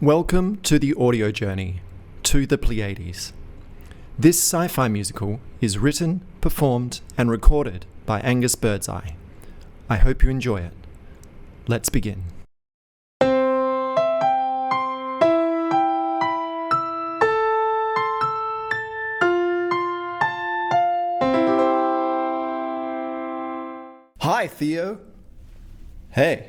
Welcome to the audio journey to the Pleiades. This sci-fi musical is written, performed, and recorded by Angus Birdseye. I hope you enjoy it. Let's begin. Hi, Theo. Hey.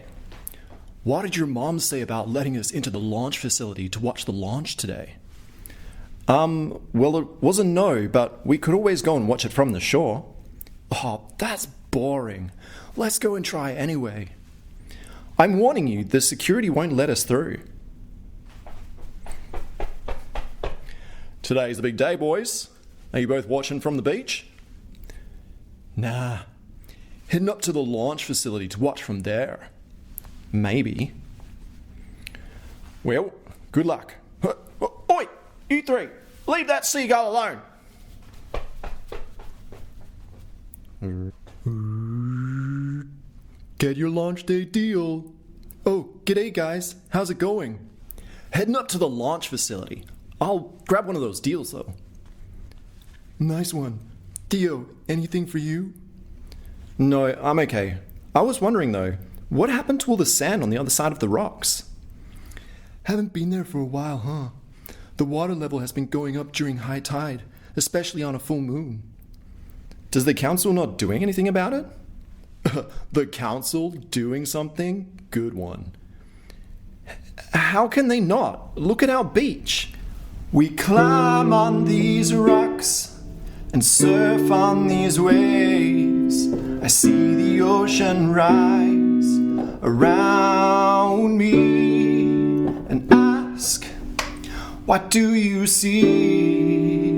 What did your mom say about letting us into the launch facility to watch the launch today? Well, it was a no, but we could always go and watch it from the shore. Oh, that's boring. Let's go and try anyway. I'm warning you, the security won't let us through. Today's the big day, boys. Are you both watching from the beach? Nah. Heading up to the launch facility to watch from there. Maybe. Well, good luck. Oi, you three, leave that seagull alone. Get your launch day deal. Oh, g'day guys, how's it going? Heading up to the launch facility. I'll grab one of those deals though. Nice one. Theo, anything for you? No, I'm okay. I was wondering though, what happened to all the sand on the other side of the rocks? Haven't been there for a while, huh? The water level has been going up during high tide, especially on a full moon. Does the council not doing anything about it? The council doing something? Good one. How can they not? Look at our beach. We climb on these rocks and surf on these waves. I see the ocean rise around me and ask, what do you see?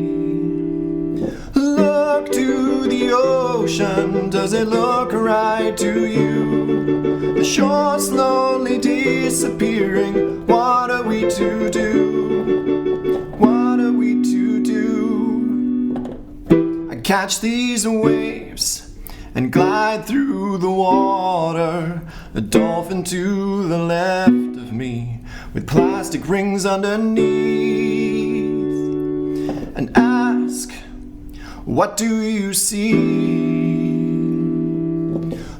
Look to the ocean, does it look right to you? The shore slowly disappearing, what are we to do? What are we to do? I catch these waves and glide through the water, a dolphin to the left of me, with plastic rings underneath, and ask, what do you see?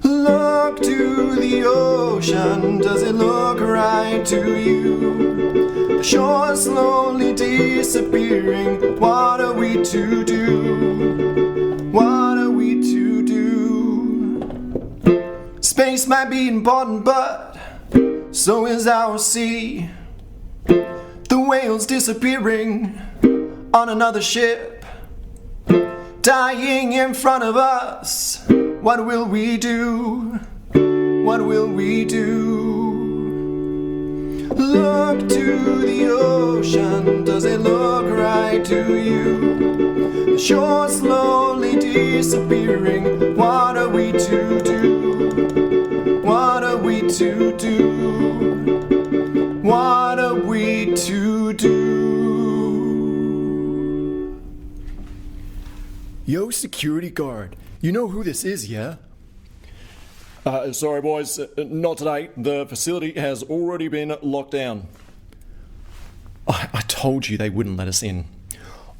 Look to the ocean, does it look right to you? The shore slowly disappearing, what are we to do? What are we to do? Space might be important, but so is our sea. The whales disappearing on another ship, dying in front of us. What will we do? What will we do? Look to the ocean, does it look right to you? The shore slowly disappearing, what are we to do? What are we to do? What are we to do? Yo, security guard, you know who this is, yeah? Sorry boys, not today. The facility has already been locked down. I told you they wouldn't let us in.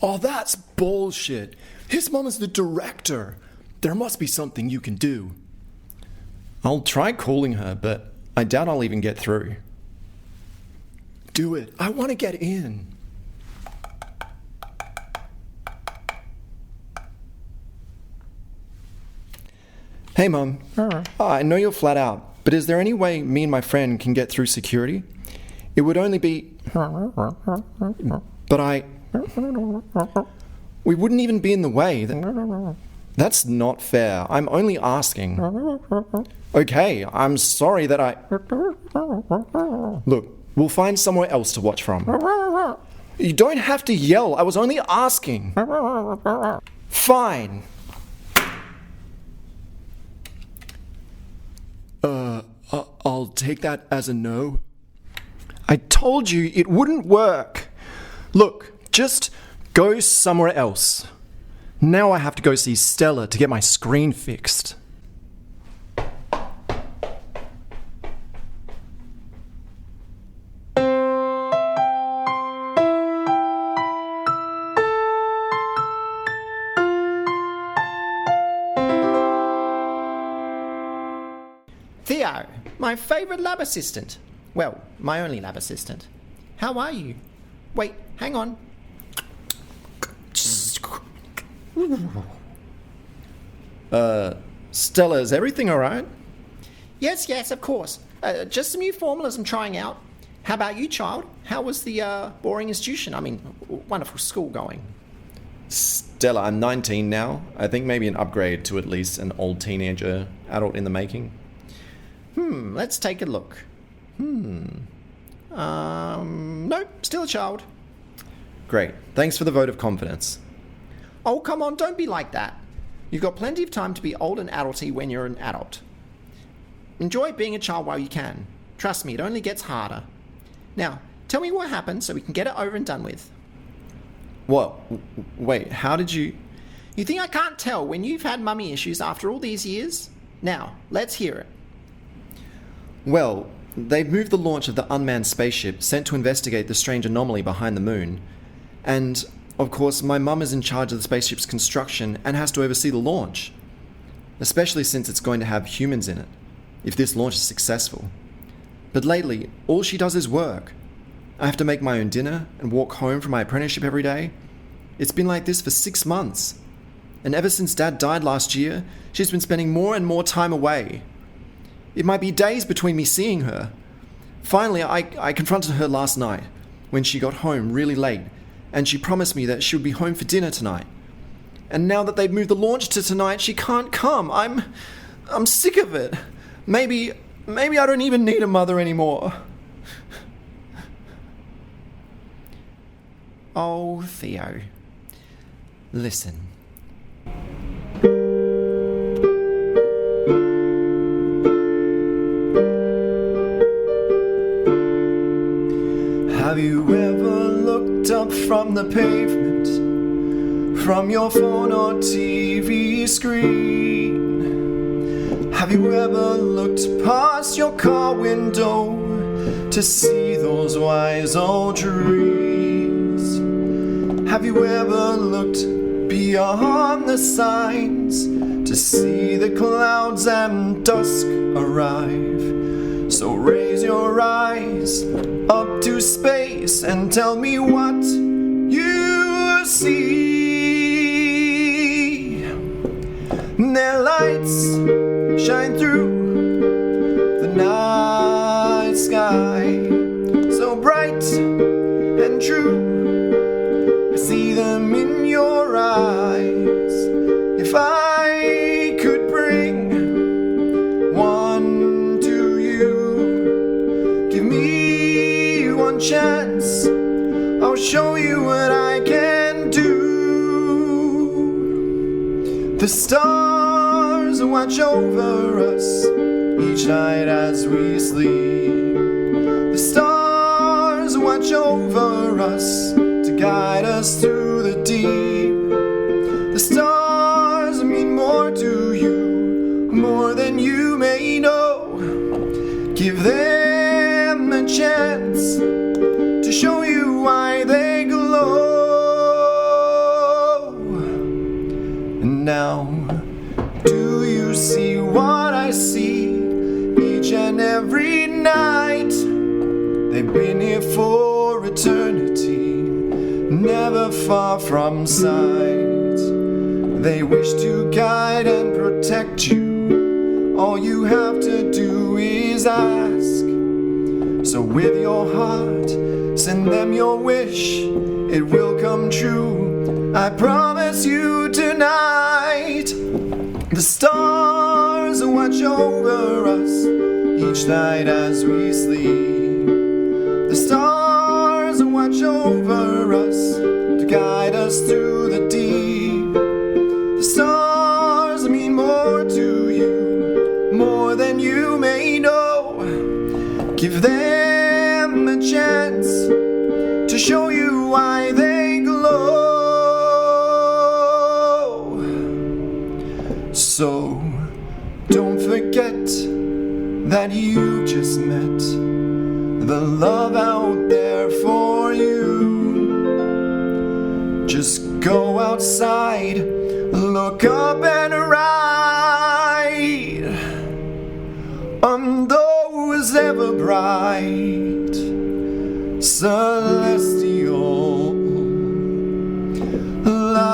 Oh, that's bullshit. His mom is the director. There must be something you can do. I'll try calling her, but I doubt I'll even get through. Do it. I want to get in. Hey, Mum. I know you're flat out, but is there any way me and my friend can get through security? It would only be... But we wouldn't even be in the way. That's not fair. I'm only asking. Okay, I'm sorry that I... Look, we'll find somewhere else to watch from. You don't have to yell. I was only asking. Fine. I'll take that as a no. I told you it wouldn't work. Look, just go somewhere else. Now I have to go see Stella to get my screen fixed. My favourite lab assistant. Well, my only lab assistant. How are you? Wait, hang on. Stella, is everything alright? Yes, of course. Just some new formulas I'm trying out. How about you, child? How was the boring wonderful school going? Stella, I'm 19 now. I think maybe an upgrade to at least an old teenager, adult in the making. Let's take a look. Nope, still a child. Great. Thanks for the vote of confidence. Oh, come on, don't be like that. You've got plenty of time to be old and adulty when you're an adult. Enjoy being a child while you can. Trust me, it only gets harder. Now, tell me what happened so we can get it over and done with. What? Wait, how did you... You think I can't tell when you've had mummy issues after all these years? Now, let's hear it. Well, they've moved the launch of the unmanned spaceship sent to investigate the strange anomaly behind the moon. And, of course, my mum is in charge of the spaceship's construction and has to oversee the launch. Especially since it's going to have humans in it, if this launch is successful. But lately, all she does is work. I have to make my own dinner and walk home from my apprenticeship every day. It's been like this for 6 months. And ever since Dad died last year, she's been spending more and more time away. It might be days between me seeing her. Finally, I confronted her last night when she got home really late, and she promised me that she would be home for dinner tonight. And now that they've moved the launch to tonight, she can't come. I'm sick of it. Maybe I don't even need a mother anymore. Oh, Theo. Listen. Have you ever looked up from the pavement, from your phone or TV screen? Have you ever looked past your car window to see those wise old trees? Have you ever looked beyond the signs to see the clouds and dusk arrive? So raise your eyes up to space and tell me what you see. Their lights shine through the night sky, so bright and true. I see them in your eyes. If I could bring one to you, give me one chance, I'll show you what I can do. The stars watch over us each night as we sleep. The stars watch over us to guide us through the deep. The stars mean more to you, more than you may know. Give them a chance to show you why they glow. And now, do you see what I see each and every night? They've been here for eternity, never far from sight. They wish to guide and protect you. All you have to do is ask. So with your heart, send them your wish. It will come true, I promise you tonight. The stars watch over us each night as we sleep. The stars watch over us to guide us through the deep. The stars mean more to you, more than you may know. Give them a chance to show you why they glow. So don't forget that you just met the love out there for you. Just go outside, look up and ride on those the bright celestial lights.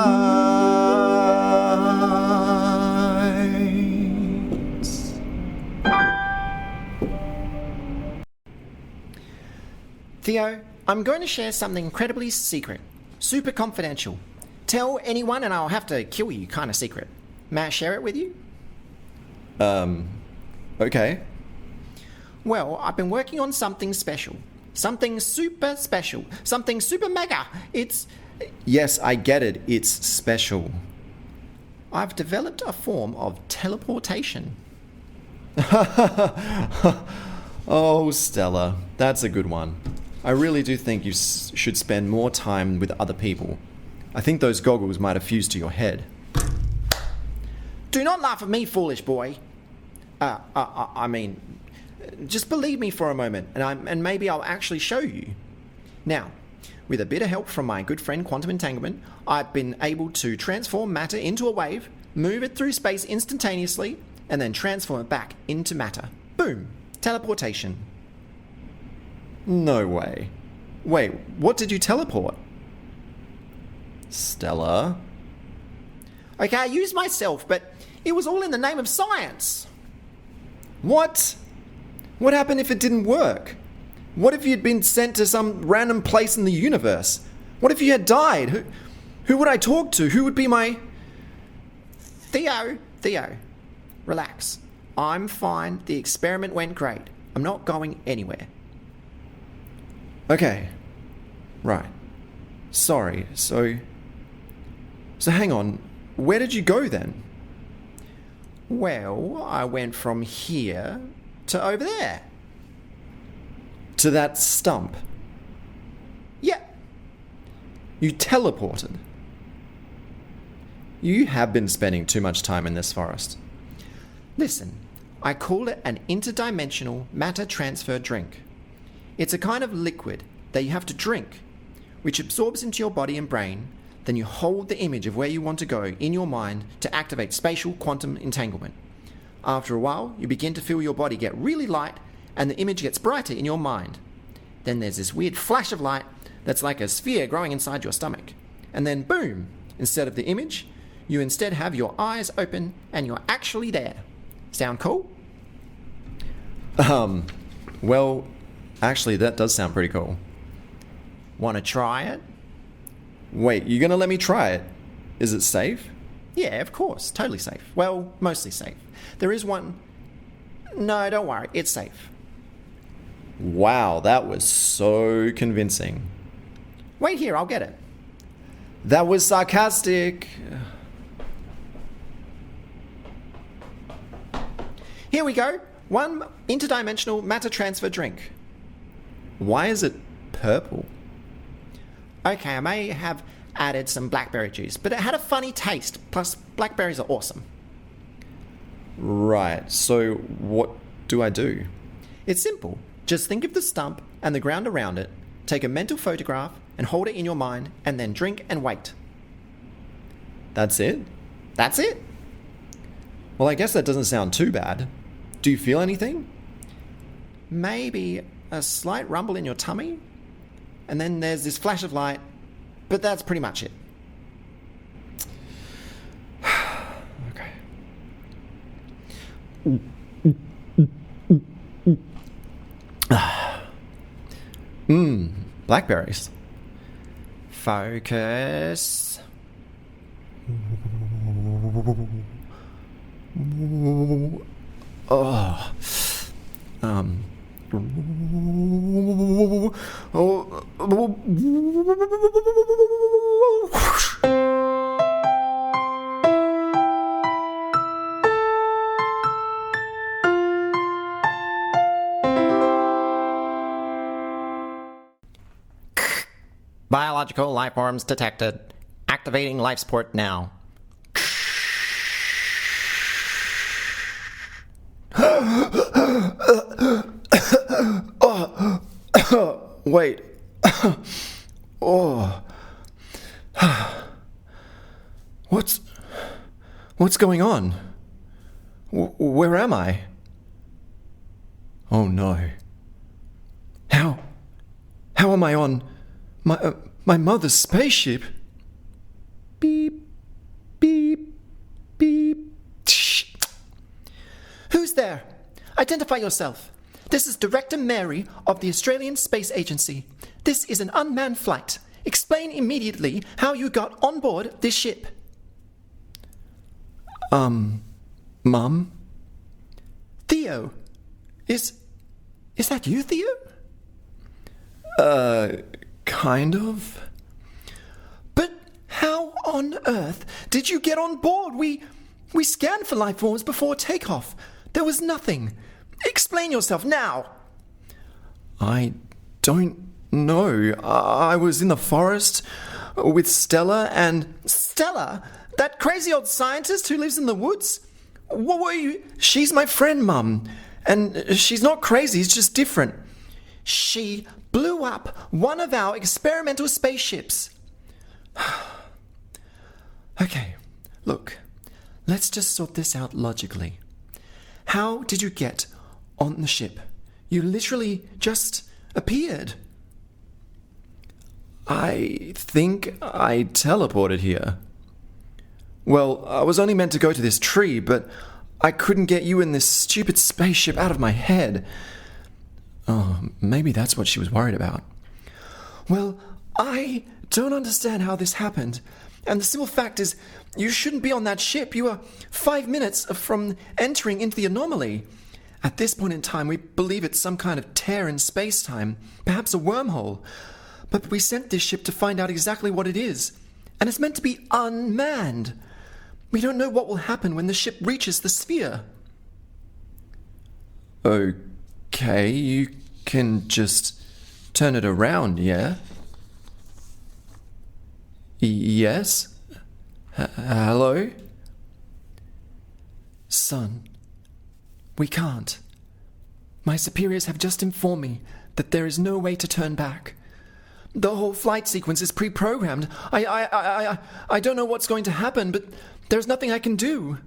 Theo, I'm going to share something incredibly secret, super confidential. Tell anyone and I'll have to kill you kind of secret. May I share it with you? Okay. Well, I've been working on something special. Something super special. Something super mega. It's... Yes, I get it. It's special. I've developed a form of teleportation. Oh, Stella, that's a good one. I really do think you should spend more time with other people. I think those goggles might have fused to your head. Do not laugh at me, foolish boy. I mean, just believe me for a moment, and maybe I'll actually show you. Now, with a bit of help from my good friend Quantum Entanglement, I've been able to transform matter into a wave, move it through space instantaneously, and then transform it back into matter. Boom! Teleportation. No way. Wait, what did you teleport? Stella? Okay, I used myself, but it was all in the name of science. What? What happened if it didn't work? What if you'd been sent to some random place in the universe? What if you had died? Who would I talk to? Who would be my... Theo, relax. I'm fine. The experiment went great. I'm not going anywhere. Okay. Right. Sorry. So hang on. Where did you go then? Well, I went from here to over there. To that stump. Yeah. You teleported. You have been spending too much time in this forest. Listen, I call it an interdimensional matter transfer drink. It's a kind of liquid that you have to drink, which absorbs into your body and brain. Then you hold the image of where you want to go in your mind to activate spatial quantum entanglement. After a while, you begin to feel your body get really light and the image gets brighter in your mind. Then there's this weird flash of light that's like a sphere growing inside your stomach. And then boom, instead of the image, you instead have your eyes open and you're actually there. Sound cool? Well, actually that does sound pretty cool. Want to try it? Wait, you gonna let me try it? Is it safe? Yeah, of course. Totally safe. Well, mostly safe. There is one... No, don't worry. It's safe. Wow, that was so convincing. Wait here, I'll get it. That was sarcastic. Here we go. One interdimensional matter transfer drink. Why is it purple? Okay, I may have added some blackberry juice, but it had a funny taste. Plus, blackberries are awesome. Right, so what do I do? It's simple. Just think of the stump and the ground around it, take a mental photograph and hold it in your mind, and then drink and wait. That's it? That's it. Well, I guess that doesn't sound too bad. Do you feel anything? Maybe a slight rumble in your tummy, and then there's this flash of light, but that's pretty much it. Okay. Blackberries. Focus. Oh. Biological life forms detected. Activating life support now. Wait. Oh. What's going on? Where am I? Oh no. How am I on my mother's spaceship? Beep, beep, beep. Shh. Who's there? Identify yourself. This is Director Mary of the Australian Space Agency. This is an unmanned flight. Explain immediately how you got on board this ship. Mum? Theo. Is that you, Theo? Kind of. But how on earth did you get on board? We scanned for life forms before takeoff. There was nothing. Explain yourself now. I don't know. I was in the forest with Stella and... Stella? That crazy old scientist who lives in the woods? What were you... She's my friend, Mum. And she's not crazy, it's just different. She blew up one of our experimental spaceships. Okay, look. Let's just sort this out logically. How did you get on the ship? You literally just appeared. I think I teleported here. Well, I was only meant to go to this tree, but I couldn't get you in this stupid spaceship out of my head. Oh, maybe that's what she was worried about. Well, I don't understand how this happened. And the simple fact is, you shouldn't be on that ship. You were 5 minutes from entering into the anomaly. At this point in time, we believe it's some kind of tear in space-time, perhaps a wormhole. But we sent this ship to find out exactly what it is. And it's meant to be unmanned. We don't know what will happen when the ship reaches the sphere. Okay, you can just turn it around, yeah? Yes? Hello? Son, we can't. My superiors have just informed me that there is no way to turn back. The whole flight sequence is pre-programmed. I don't know what's going to happen, but there's nothing I can do.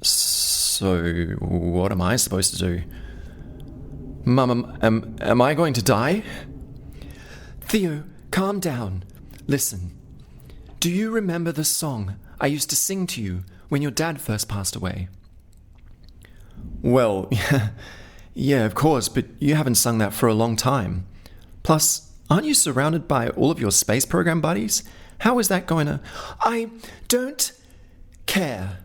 So, what am I supposed to do? Mum, am I going to die? Theo, calm down. Listen. Do you remember the song I used to sing to you when your dad first passed away? Well, yeah, of course, but you haven't sung that for a long time. Plus, aren't you surrounded by all of your space program buddies? How is that going to... I don't care.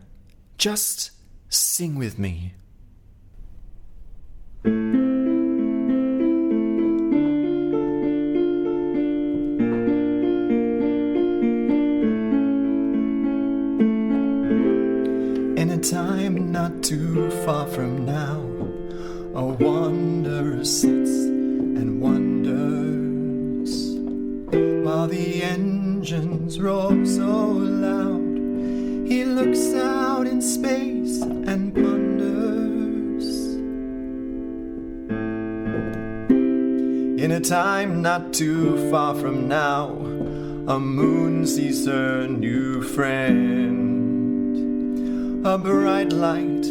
Just sing with me. In a time not too far from now, a wanderer sits and wonders, while the engines roar so loud. He looks out in space and ponders. In a time not too far from now, a moon sees her new friend, a bright light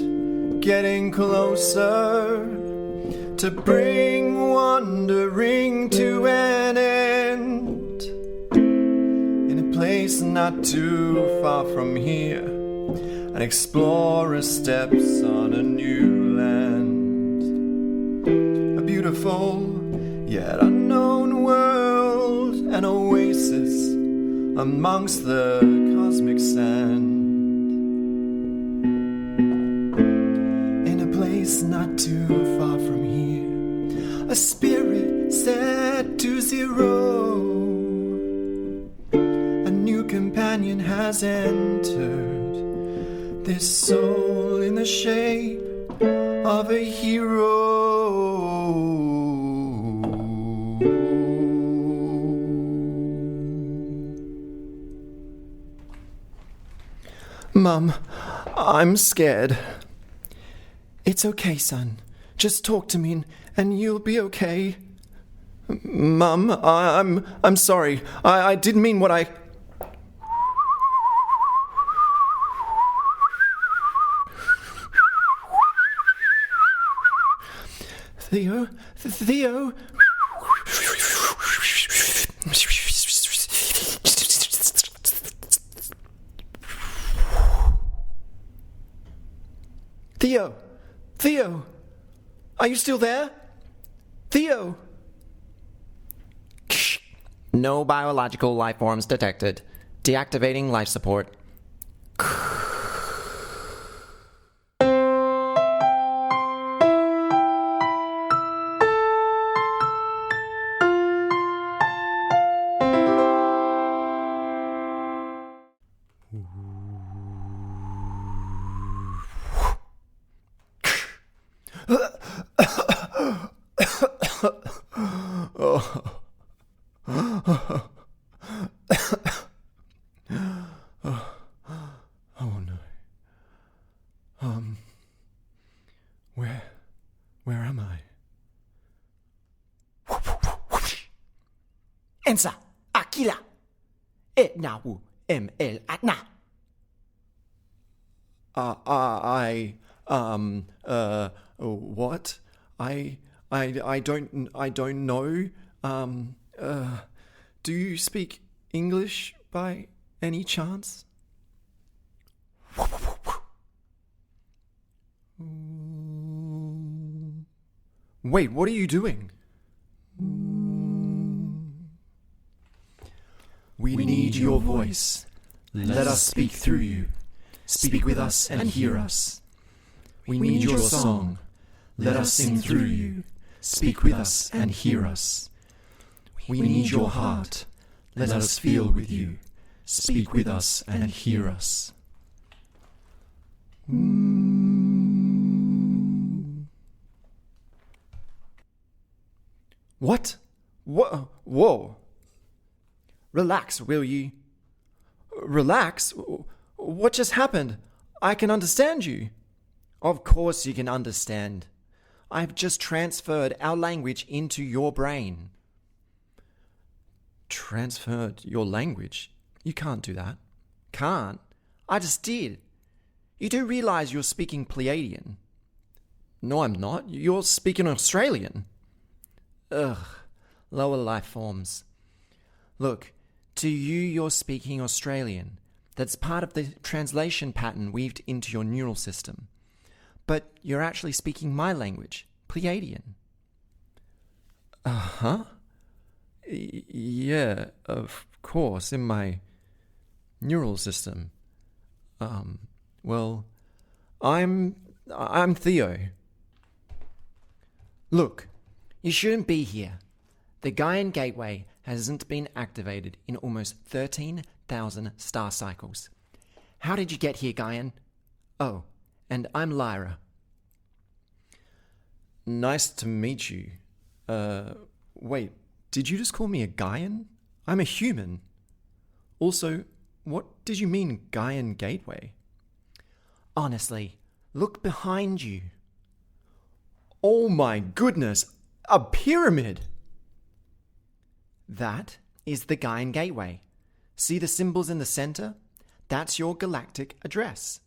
getting closer to bring wandering to an end. In a place not too far from here, an explorer steps on a new land, a beautiful yet unknown world, an oasis amongst the cosmic sand. In a place not too far from here, a spirit set to zero, a new companion has entered, this soul in the shape of a hero. Mum, I'm scared. It's okay, son. Just talk to me and you'll be okay. Mum, I'm sorry. I didn't mean what I... Theo? Theo! Theo! Are you still there? Theo! No biological life forms detected. Deactivating life support. Oh no. Where am I? Ensa, Aquila, Etnahu, ML Atna. What? I don't know. Do you speak English by any chance? Wait, what are you doing? We need your voice. Let us speak through you. Speak with us and hear us. We need your song. Let us sing through you. Speak with us and hear us. We need your heart. Let us feel with you. Speak with us and hear us. What? Whoa. Relax, will you? Relax? What just happened? I can understand you. Of course you can understand. I've just transferred our language into your brain. Transferred your language? You can't do that. Can't? I just did. You do realize you're speaking Pleiadian? No, I'm not. You're speaking Australian. Ugh, lower life forms. Look, to you you're speaking Australian. That's part of the translation pattern weaved into your neural system. But you're actually speaking my language, Pleiadian. Uh-huh. Yeah, of course, in my neural system. Well, I'm Theo. Look, you shouldn't be here. The Gaian Gateway hasn't been activated in almost 13,000 star cycles. How did you get here, Gaian? Oh, and I'm Lyra. Nice to meet you. Wait, did you just call me a Gaian? I'm a human. Also, what did you mean, Gaian Gateway? Honestly, look behind you. Oh my goodness, a pyramid! That is the Gaian Gateway. See the symbols in the center? That's your galactic address.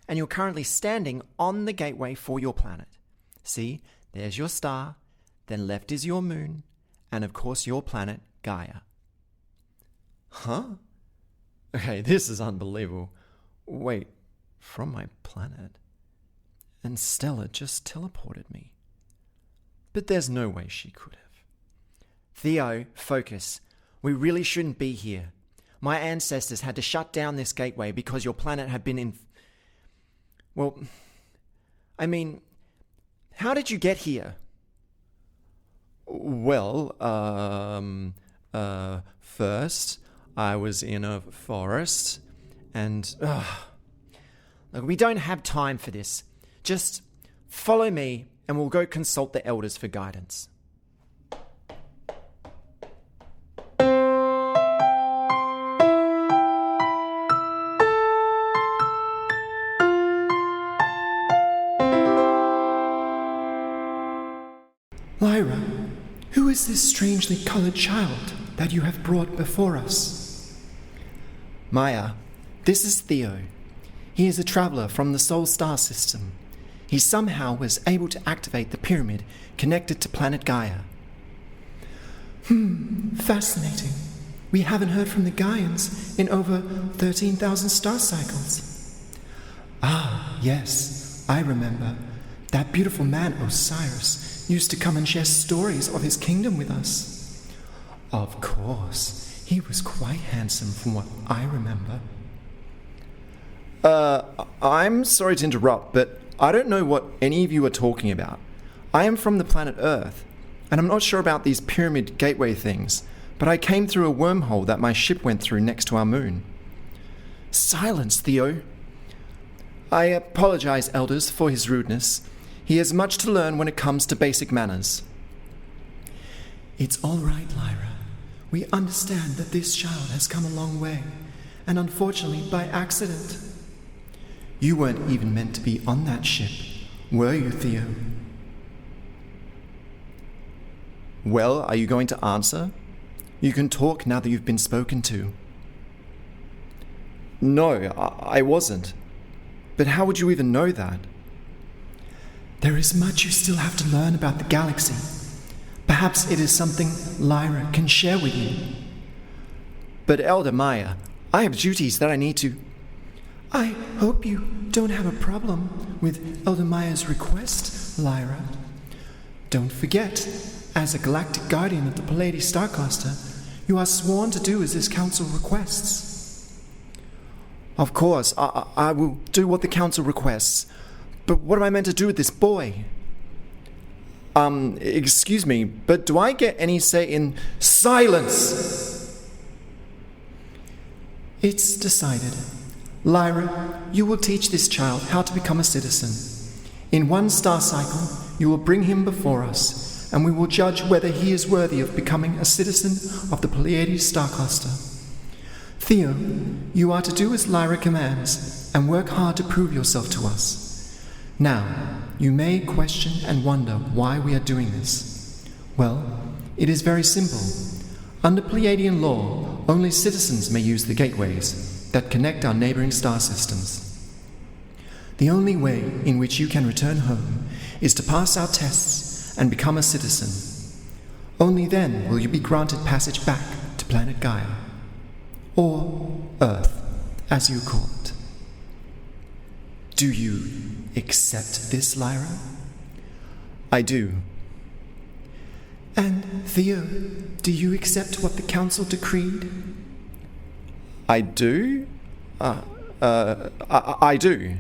And you're currently standing on the gateway for your planet. See, there's your star, then left is your moon, and of course your planet, Gaia. Huh? Okay, this is unbelievable. Wait, from my planet? And Stella just teleported me. But there's no way she could have. Theo, focus. We really shouldn't be here. My ancestors had to shut down this gateway because your planet had been in... Well, I mean, how did you get here? Well, first, I was in a forest, and... Look, we don't have time for this. Just follow me, and we'll go consult the elders for guidance. Lyra, who is this strangely colored child that you have brought before us? Maya, this is Theo. He is a traveler from the Sol star system. He somehow was able to activate the pyramid connected to planet Gaia. Fascinating. We haven't heard from the Gaians in over 13,000 star cycles. Ah, yes. I remember. That beautiful man, Osiris, used to come and share stories of his kingdom with us. Of course, he was quite handsome from what I remember. I'm sorry to interrupt, but I don't know what any of you are talking about. I am from the planet Earth, and I'm not sure about these pyramid gateway things, but I came through a wormhole that my ship went through next to our moon. Silence, Theo. I apologize, elders, for his rudeness. He has much to learn when it comes to basic manners. It's all right, Lyra. We understand that this child has come a long way, and unfortunately by accident. You weren't even meant to be on that ship, were you, Theo? Well, are you going to answer? You can talk now that you've been spoken to. No, I wasn't. But how would you even know that? There is much you still have to learn about the galaxy. Perhaps it is something Lyra can share with you. But Elder Maya, I have duties that I need to... I hope you don't have a problem with Elder Maya's request, Lyra. Don't forget, as a galactic guardian of the Pleiades star cluster, you are sworn to do as this council requests. Of course, I will do what the council requests. But what am I meant to do with this boy? Excuse me, but do I get any say in... Silence! It's decided. Lyra, you will teach this child how to become a citizen. In one star cycle, you will bring him before us, and we will judge whether he is worthy of becoming a citizen of the Pleiades star cluster. Theo, you are to do as Lyra commands, and work hard to prove yourself to us. Now, you may question and wonder why we are doing this. Well, it is very simple. Under Pleiadian law, only citizens may use the gateways that connect our neighboring star systems. The only way in which you can return home is to pass our tests and become a citizen. Only then will you be granted passage back to planet Gaia, or Earth, as you call it. Do you accept this, Lyra? I do. And Theo, do you accept what the council decreed? I do? I do.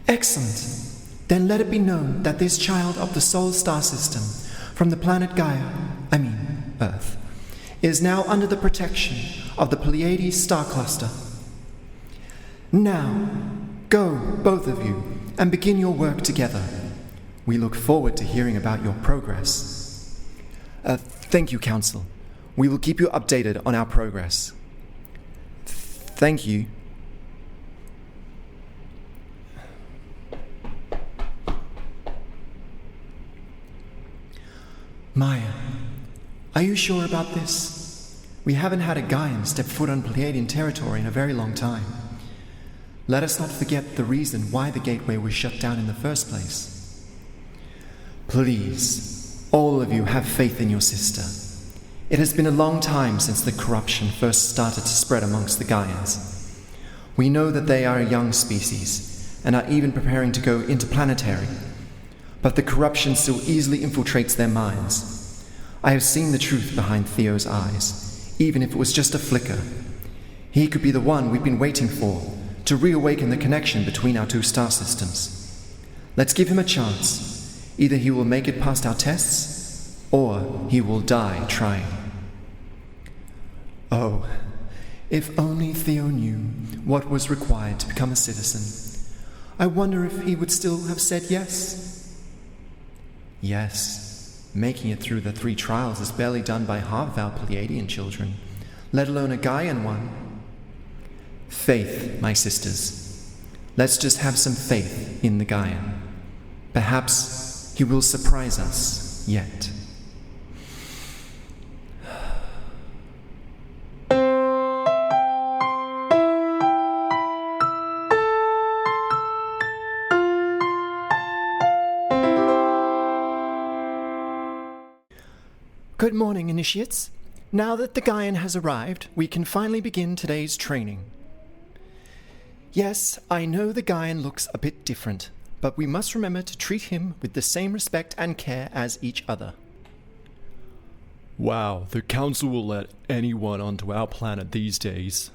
Excellent. Then let it be known that this child of the Sol star system, from the planet Gaia, Earth, is now under the protection of the Pleiades star cluster. Now, go, both of you, and begin your work together. We look forward to hearing about your progress. Thank you, Council. We will keep you updated on our progress. Thank you. Maya, are you sure about this? We haven't had a Gaian step foot on Pleiadian territory in a very long time. Let us not forget the reason why the gateway was shut down in the first place. Please, all of you have faith in your sister. It has been a long time since the corruption first started to spread amongst the Gaians. We know that they are a young species, and are even preparing to go interplanetary. But the corruption still easily infiltrates their minds. I have seen the truth behind Theo's eyes, even if it was just a flicker. He could be the one we've been waiting for, to reawaken the connection between our two star systems. Let's give him a chance. Either he will make it past our tests, or he will die trying. Oh, if only Theo knew what was required to become a citizen. I wonder if he would still have said yes. Yes, making it through the 3 trials is barely done by half of our Pleiadian children, let alone a Gaian one. Faith, my sisters. Let's just have some faith in the Gaian. Perhaps he will surprise us yet. Good morning, initiates. Now that the Gaian has arrived, we can finally begin today's training. Yes, I know the Gaian looks a bit different, but we must remember to treat him with the same respect and care as each other. Wow, the Council will let anyone onto our planet these days.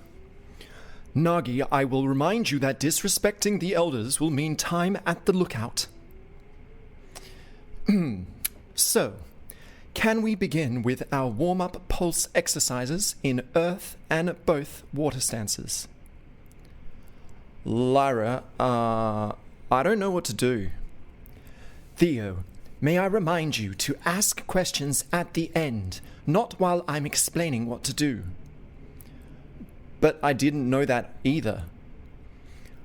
Nagi, I will remind you that disrespecting the elders will mean time at the lookout. So, can we begin with our warm-up pulse exercises in earth and both water stances? Lyra, I don't know what to do. Theo, may I remind you to ask questions at the end, not while I'm explaining what to do. But I didn't know that either.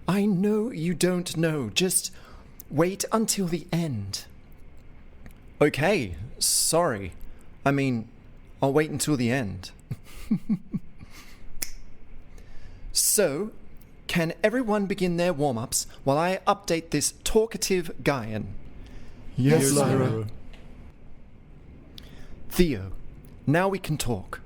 I know you don't know. Just wait until the end. Okay, sorry. I mean, I'll wait until the end. So, can everyone begin their warm-ups while I update this talkative Gaian? Yes, Lyra. Theo, now we can talk.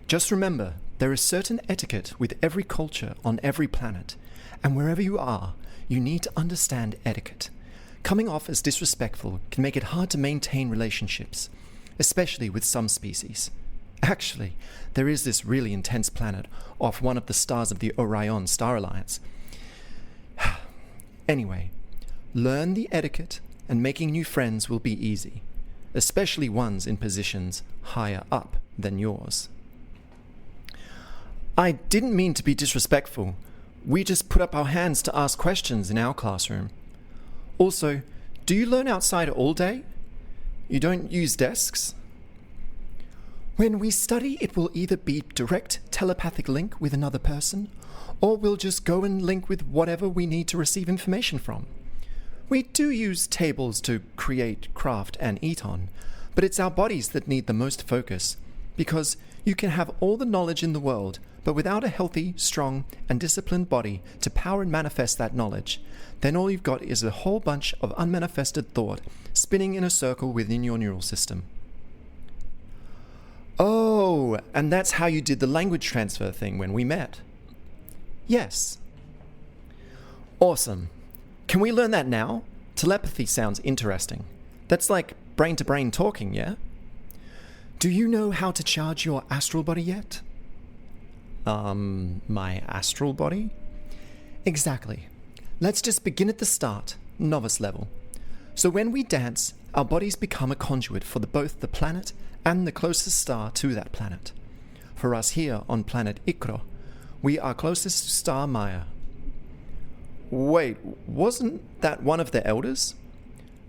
Just remember, there is certain etiquette with every culture on every planet, and wherever you are, you need to understand etiquette. Coming off as disrespectful can make it hard to maintain relationships, especially with some species. Actually, there is this really intense planet off one of the stars of the Orion Star Alliance. Anyway, learn the etiquette and making new friends will be easy, especially ones in positions higher up than yours. I didn't mean to be disrespectful. We just put up our hands to ask questions in our classroom. Also, do you learn outside all day? You don't use desks? When we study, it will either be direct telepathic link with another person, or we'll just go and link with whatever we need to receive information from. We do use tables to create, craft, and eat on, but it's our bodies that need the most focus, because you can have all the knowledge in the world, but without a healthy, strong, and disciplined body to power and manifest that knowledge, then all you've got is a whole bunch of unmanifested thought spinning in a circle within your neural system. Oh, and that's how you did the language transfer thing when we met. Yes. Awesome. Can we learn that now? Telepathy sounds interesting. That's like brain-to-brain talking, yeah? Do you know how to charge your astral body yet? My astral body? Exactly. Let's just begin at the start, novice level. So when we dance, our bodies become a conduit for both the planet and the closest star to that planet. For us here on planet Ikro, we are closest to star Maya. Wait, wasn't that one of the elders?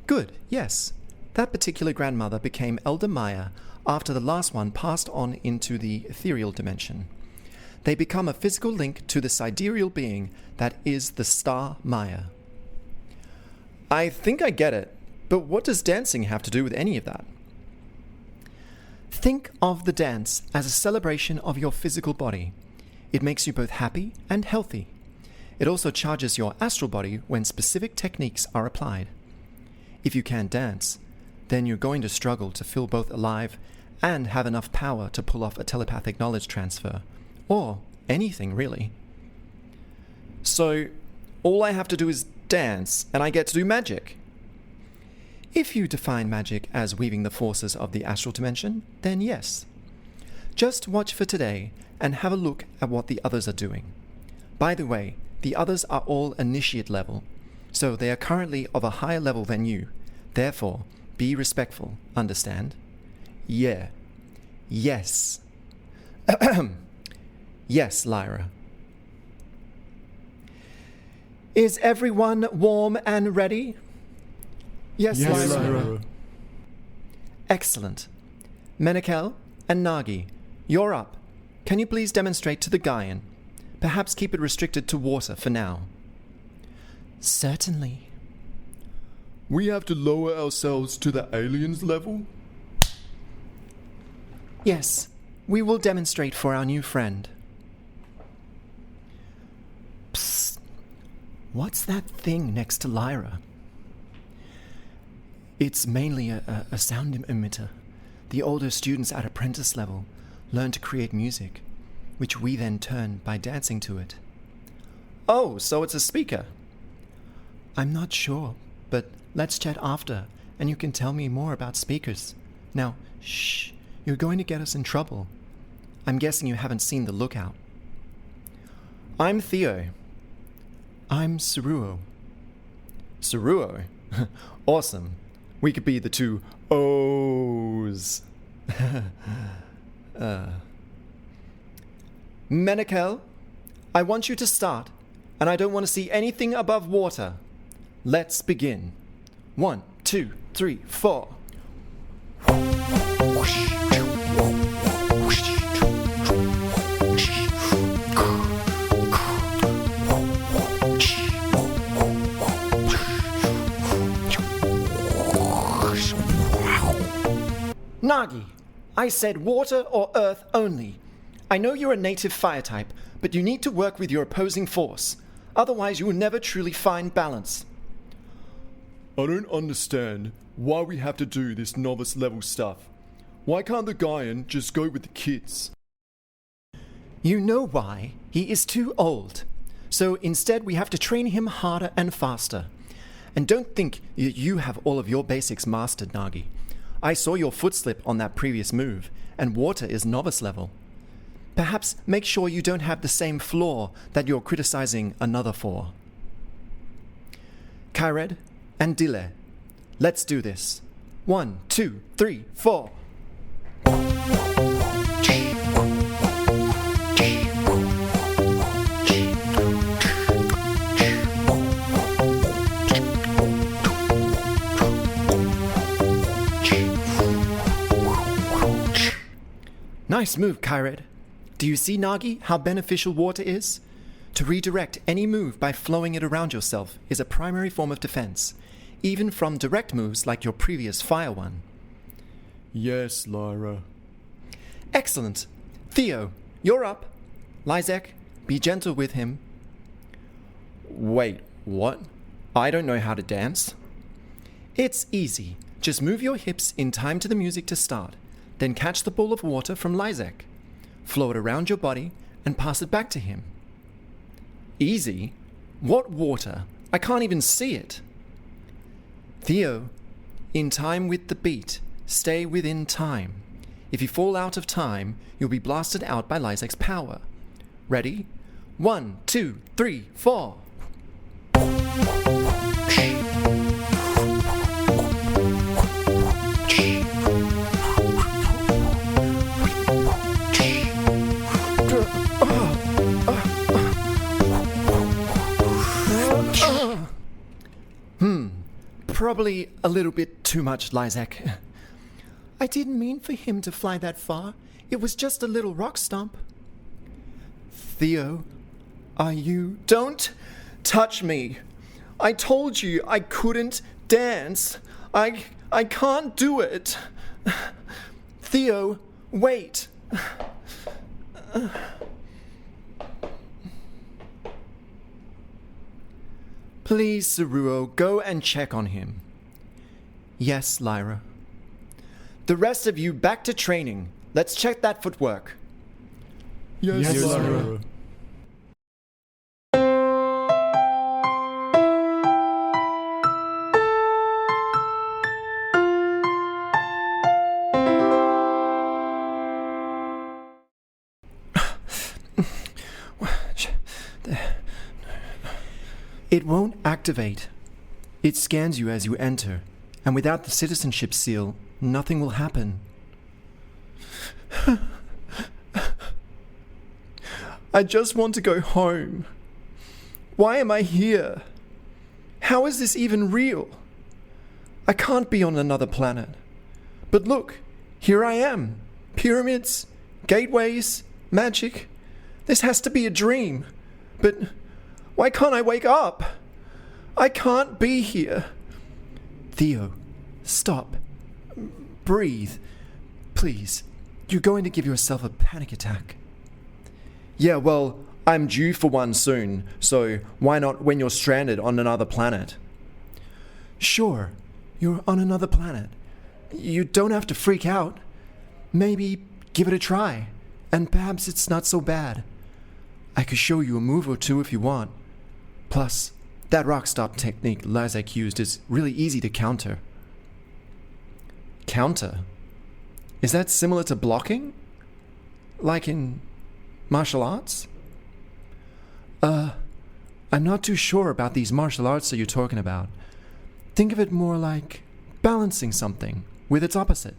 Good, yes. That particular grandmother became Elder Maya after the last one passed on into the ethereal dimension. They become a physical link to the sidereal being that is the star Maya. I think I get it, but what does dancing have to do with any of that? Think of the dance as a celebration of your physical body. It makes you both happy and healthy. It also charges your astral body when specific techniques are applied. If you can't dance, then you're going to struggle to feel both alive and have enough power to pull off a telepathic knowledge transfer. Or anything, really. So, all I have to do is dance, and I get to do magic? If you define magic as weaving the forces of the astral dimension, then yes. Just watch for today and have a look at what the others are doing. By the way, the others are all initiate level, so they are currently of a higher level than you. Therefore, be respectful, understand? Yeah. Yes. Yes, Lyra. Is everyone warm and ready? Yes, Lyra. Excellent. Menekel and Nagi, you're up. Can you please demonstrate to the Gaian? Perhaps keep it restricted to water for now. Certainly. We have to lower ourselves to the aliens level? Yes, we will demonstrate for our new friend. Psst. What's that thing next to Lyra? It's mainly a sound emitter. The older students at apprentice level learn to create music, which we then turn by dancing to it. Oh, so it's a speaker. I'm not sure, but let's chat after, and you can tell me more about speakers. Now, shh, you're going to get us in trouble. I'm guessing you haven't seen the lookout. I'm Theo. I'm Saruo. Saruo? Awesome. We could be the two O's. Menekel, I want you to start, and I don't want to see anything above water. Let's begin. 1, 2, 3, 4. Nagi, I said water or earth only. I know you're a native fire type, but you need to work with your opposing force. Otherwise, you will never truly find balance. I don't understand why we have to do this novice level stuff. Why can't the Gaian just go with the kids? You know why. He is too old. So instead, we have to train him harder and faster. And don't think that you have all of your basics mastered, Nagi. I saw your foot slip on that previous move, and water is novice level. Perhaps make sure you don't have the same flaw that you're criticizing another for. Kaired and Dile, let's do this. 1, 2, 3, 4. Nice move, Kaired. Do you see, Nagi, how beneficial water is? To redirect any move by flowing it around yourself is a primary form of defense, even from direct moves like your previous fire one. Yes, Lyra. Excellent. Theo, you're up. Lizek, be gentle with him. Wait, what? I don't know how to dance. It's easy. Just move your hips in time to the music to start. Then catch the ball of water from Lizek. Flow it around your body and pass it back to him. Easy? What water? I can't even see it. Theo, in time with the beat, stay within time. If you fall out of time, you'll be blasted out by Lizek's power. Ready? 1, 2, 3, 4. Probably a little bit too much, Lizek. I didn't mean for him to fly that far. It was just a little rock stump. Theo, are you... Don't touch me. I told you I couldn't dance. I can't do it. Theo, wait. Please, Saruo, go and check on him. Yes, Lyra. The rest of you back to training. Let's check that footwork. Yes, Lyra. It won't activate. It scans you as you enter, and without the citizenship seal, nothing will happen. I just want to go home. Why am I here? How is this even real? I can't be on another planet. But look, here I am. Pyramids, gateways, magic. This has to be a dream. But why can't I wake up? I can't be here. Theo, stop. Breathe. Please. You're going to give yourself a panic attack. Yeah, well, I'm due for one soon, so why not when you're stranded on another planet? Sure, you're on another planet. You don't have to freak out. Maybe give it a try, and perhaps it's not so bad. I could show you a move or two if you want, Plus, that rock stop technique Lazak used is really easy to counter. Counter? Is that similar to blocking? Like in martial arts? I'm not too sure about these martial arts that you're talking about. Think of it more like balancing something with its opposite.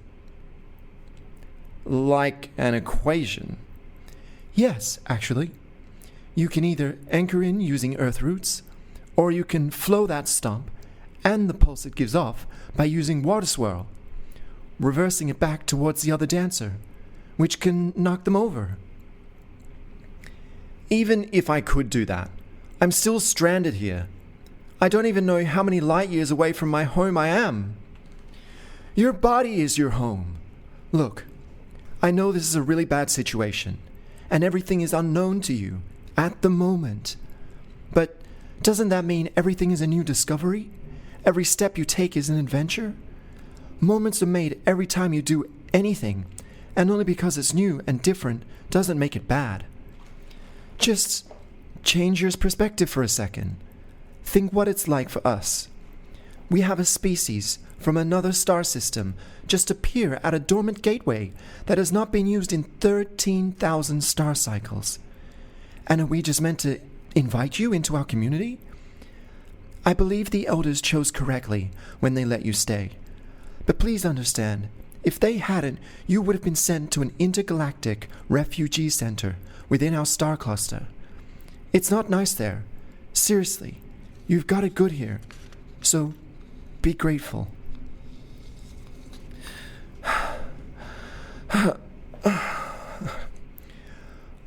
Like an equation? Yes, actually. You can either anchor in using earth roots, or you can flow that stomp and the pulse it gives off by using water swirl, reversing it back towards the other dancer, which can knock them over. Even if I could do that, I'm still stranded here. I don't even know how many light years away from my home I am. Your body is your home. Look, I know this is a really bad situation, and everything is unknown to you at the moment. But doesn't that mean everything is a new discovery? Every step you take is an adventure? Moments are made every time you do anything, and only because it's new and different doesn't make it bad. Just change your perspective for a second. Think what it's like for us. We have a species from another star system just appear at a dormant gateway that has not been used in 13,000 star cycles. And are we just meant to invite you into our community? I believe the elders chose correctly when they let you stay. But please understand, if they hadn't, you would have been sent to an intergalactic refugee center within our star cluster. It's not nice there. Seriously, you've got it good here. So, be grateful.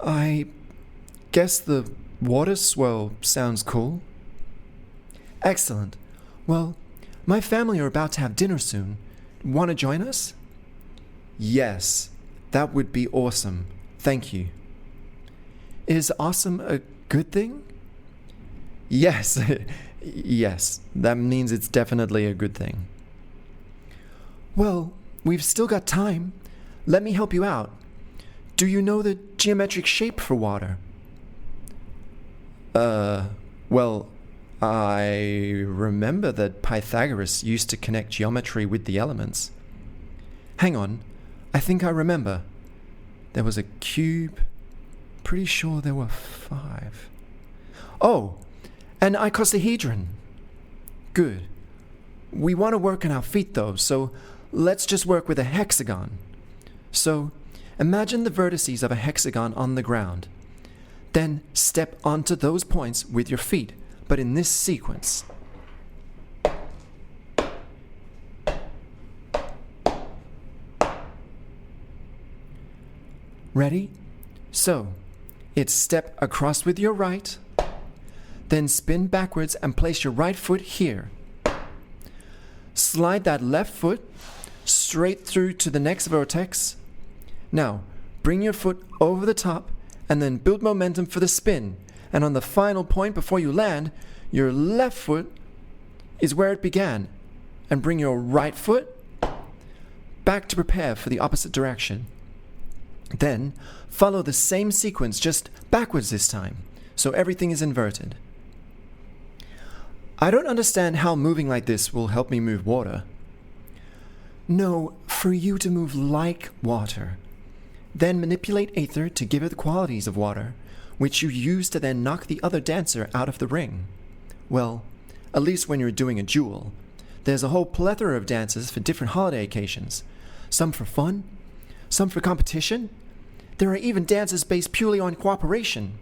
I guess the water swirl sounds cool. Excellent. Well, my family are about to have dinner soon. Want to join us? Yes, that would be awesome. Thank you. Is awesome a good thing? Yes, yes, that means it's definitely a good thing. Well, we've still got time. Let me help you out. Do you know the geometric shape for water? Well, I remember that Pythagoras used to connect geometry with the elements. Hang on, I think I remember. There was a cube. Pretty sure there were 5. Oh, an icosahedron. Good. We want to work on our feet though, so let's just work with a hexagon. So, imagine the vertices of a hexagon on the ground. Then step onto those points with your feet, but in this sequence. Ready? So, it's step across with your right, then spin backwards and place your right foot here. Slide that left foot straight through to the next vertex. Now, bring your foot over the top and then build momentum for the spin. And on the final point before you land, your left foot is where it began. And bring your right foot back to prepare for the opposite direction. Then, follow the same sequence, just backwards this time, so everything is inverted. I don't understand how moving like this will help me move water. No, for you to move like water. Then manipulate aether to give it the qualities of water, which you use to then knock the other dancer out of the ring. Well, at least when you're doing a duel. There's a whole plethora of dances for different holiday occasions. Some for fun, some for competition. There are even dances based purely on cooperation,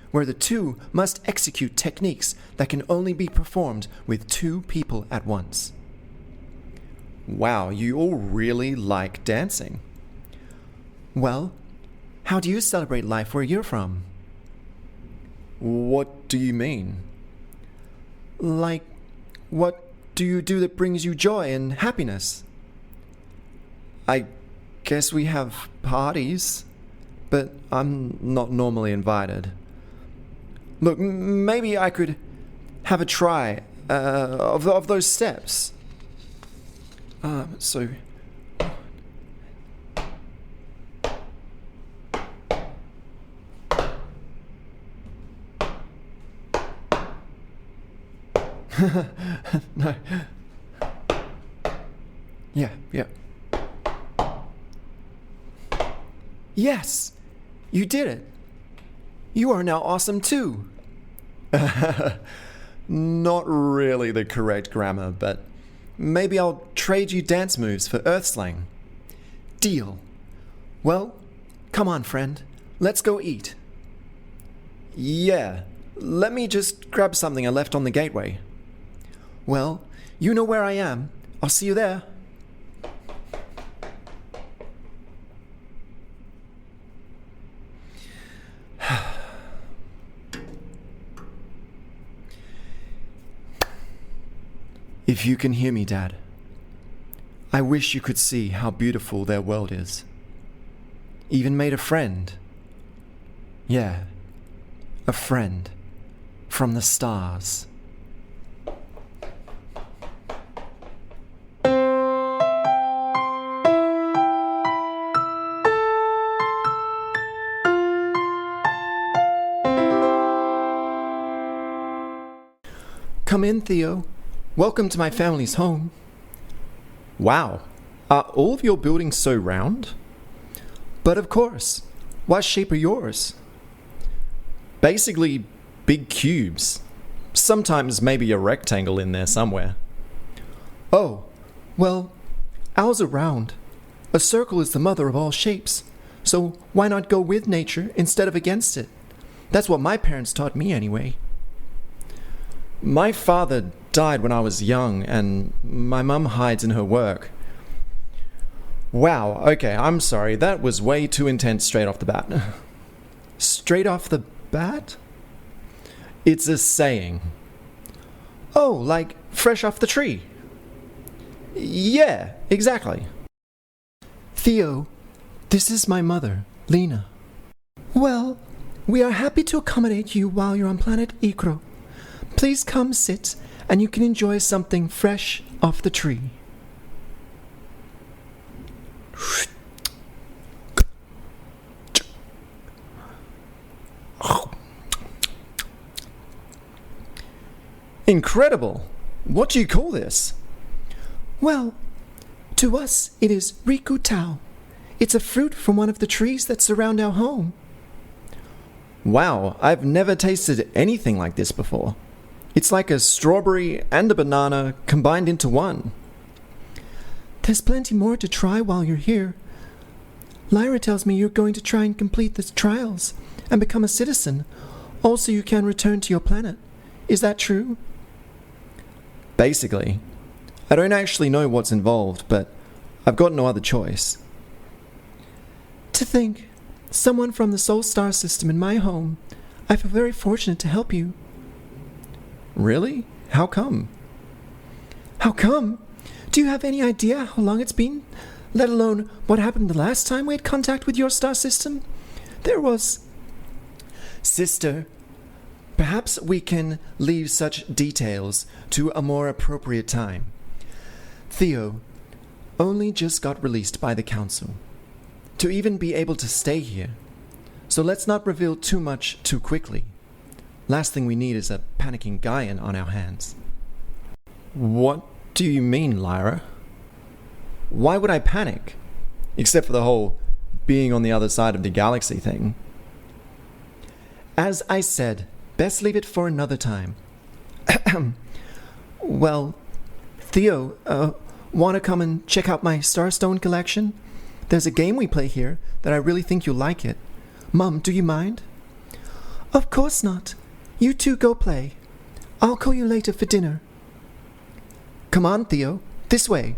where the two must execute techniques that can only be performed with 2 people at once. Wow, you all really like dancing. Well, how do you celebrate life where you're from? What do you mean? Like, what do you do that brings you joy and happiness? I guess we have parties, but I'm not normally invited. Look, maybe I could have a try of those steps. So... No. Yeah. Yes! You did it! You are now awesome too! Not really the correct grammar, but maybe I'll trade you dance moves for Earth slang. Deal. Well, come on, friend. Let's go eat. Yeah, let me just grab something I left on the gateway. Well, you know where I am. I'll see you there. If you can hear me, Dad, I wish you could see how beautiful their world is. Even made a friend. Yeah, a friend from the stars. Come in, Theo. Welcome to my family's home. Wow, are all of your buildings so round? But of course, what shape are yours? Basically, big cubes. Sometimes maybe a rectangle in there somewhere. Oh, well, ours are round. A circle is the mother of all shapes, so why not go with nature instead of against it? That's what my parents taught me anyway. My father died when I was young, and my mum hides in her work. Wow, okay, I'm sorry, that was way too intense straight off the bat. Straight off the bat? It's a saying. Oh, like fresh off the tree. Yeah, exactly. Theo, this is my mother, Lena. Well, we are happy to accommodate you while you're on planet Ikro. Please come sit, and you can enjoy something fresh off the tree. Incredible! What do you call this? Well, to us it is Riku Tao. It's a fruit from one of the trees that surround our home. Wow, I've never tasted anything like this before. It's like a strawberry and a banana combined into one. There's plenty more to try while you're here. Lyra tells me you're going to try and complete the trials and become a citizen. Also, you can return to your planet. Is that true? Basically. I don't actually know what's involved, but I've got no other choice. To think, someone from the Soul Star system in my home. I feel very fortunate to help you. Really? How come? How come? Do you have any idea how long it's been? Let alone what happened the last time we had contact with your star system? There was... Sister, perhaps we can leave such details to a more appropriate time. Theo only just got released by the council to even be able to stay here. So let's not reveal too much too quickly. Last thing we need is a panicking Gaian on our hands. What do you mean, Lyra? Why would I panic? Except for the whole being on the other side of the galaxy thing. As I said, best leave it for another time. Well, Theo, want to come and check out my Starstone collection? There's a game we play here that I really think you'll like it. Mum, do you mind? Of course not. You two go play. I'll call you later for dinner. Come on, Theo. This way.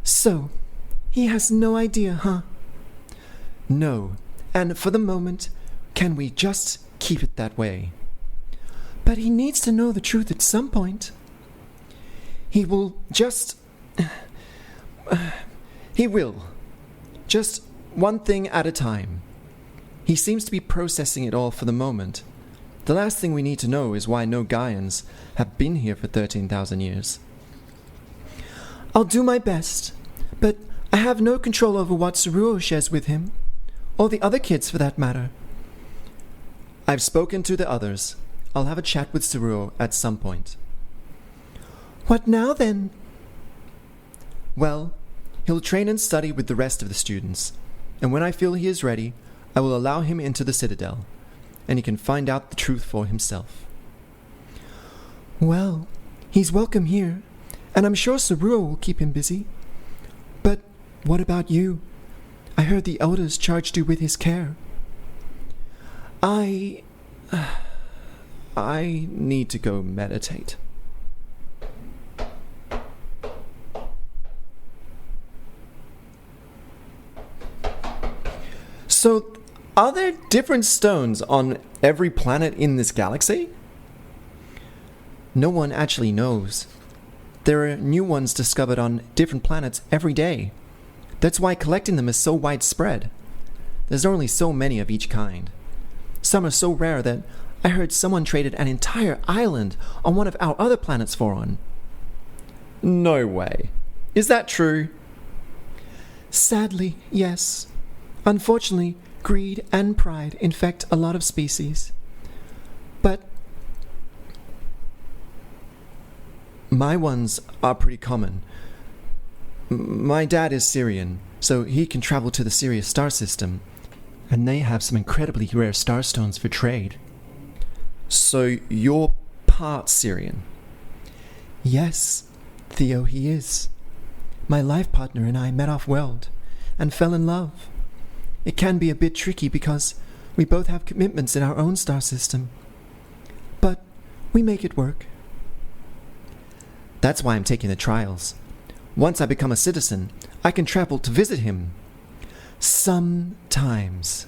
So, he has no idea, huh? No, and for the moment, can we just keep it that way? But he needs to know the truth at some point. He will just... he will. Just one thing at a time. He seems to be processing it all for the moment. The last thing we need to know is why no Gaians have been here for 13,000 years. I'll do my best, but I have no control over what Saruo shares with him. Or the other kids, for that matter. I've spoken to the others. I'll have a chat with Saruo at some point. What now, then? Well, he'll train and study with the rest of the students, and when I feel he is ready, I will allow him into the Citadel, and he can find out the truth for himself. Well, he's welcome here, and I'm sure Saruo will keep him busy. But what about you? I heard the elders charged you with his care. I need to go meditate. So, are there different stones on every planet in this galaxy? No one actually knows. There are new ones discovered on different planets every day. That's why collecting them is so widespread. There's only so many of each kind. Some are so rare that I heard someone traded an entire island on one of our other planets for one. No way. Is that true? Sadly, yes. Unfortunately, greed and pride infect a lot of species. But my ones are pretty common. My dad is Syrian, so he can travel to the Sirius star system, and they have some incredibly rare starstones for trade. So you're part Syrian? Yes, Theo, he is. My life partner and I met off-world and fell in love. It can be a bit tricky because we both have commitments in our own star system. But we make it work. That's why I'm taking the trials. Once I become a citizen, I can travel to visit him. Sometimes.